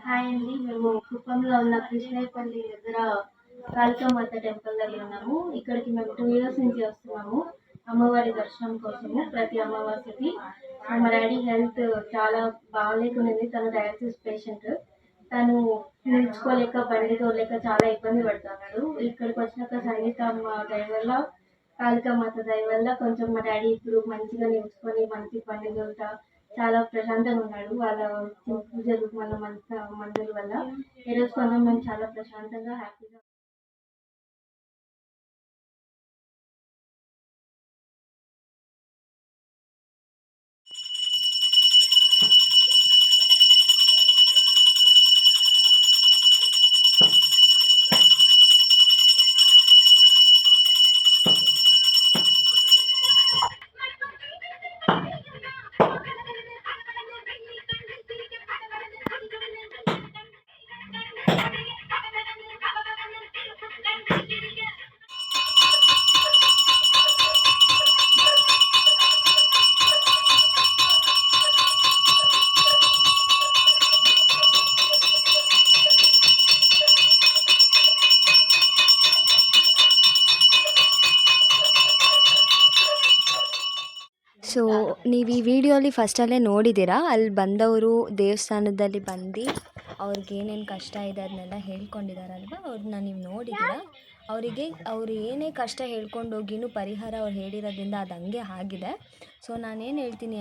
Hi అండి. మేము కుప్పంలో ఉన్న కృష్ణయ్యపల్లి దగ్గర కాళికామాత టెంపుల్ దగ్గర ఉన్నాము. ఇక్కడికి మేము 2 ఇయర్స్ నుంచి వస్తున్నాము అమ్మవారి దర్శనం కోసము ప్రతి అమావాస్యకి. మా డాడీ హెల్త్ చాలా బాగాలేకునేది. తను డయాలసిస్ పేషెంట్. తను నిల్చుకోలేక బండి తోలేక చాలా ఇబ్బంది పడుతున్నాడు. ఇక్కడికి వచ్చినాక సంగీతమ్మ దయ వల్ల, కాళికామాత దయ వల్ల కొంచెం మా డాడీ ఇప్పుడు మంచిగా నిల్చుకొని మంచి బండి తోలుతా చాలా ప్రశాంతంగా ఉన్నాడు. వాళ్ళ పూజలు మన మందుల వల్ల ఈరోజు కొన్నాం. మేము చాలా ప్రశాంతంగా హ్యాపీగా. ಸೊ ನೀವು ಈ ವಿಡಿಯೋಲಿ ಫಸ್ಟಲ್ಲೇ ನೋಡಿದ್ದೀರಾ, ಅಲ್ಲಿ ಬಂದವರು ದೇವಸ್ಥಾನದಲ್ಲಿ ಬಂದು ಅವ್ರಿಗೆ ಏನೇನು ಕಷ್ಟ ಇದೆ ಅದನ್ನೆಲ್ಲ ಹೇಳ್ಕೊಂಡಿದ್ದಾರಲ್ವ, ಅವ್ರನ್ನ ನೀವು ನೋಡಿದ್ದೀರಾ. ಅವರಿಗೆ ಅವರು ಏನೇ ಕಷ್ಟ ಹೇಳ್ಕೊಂಡು ಹೋಗಿನೂ ಪರಿಹಾರ ಅವ್ರು ಹೇಳಿರೋದ್ರಿಂದ ಅದು ಹಂಗೆ ಆಗಿದೆ. ಸೊ ನಾನೇನು ಹೇಳ್ತೀನಿ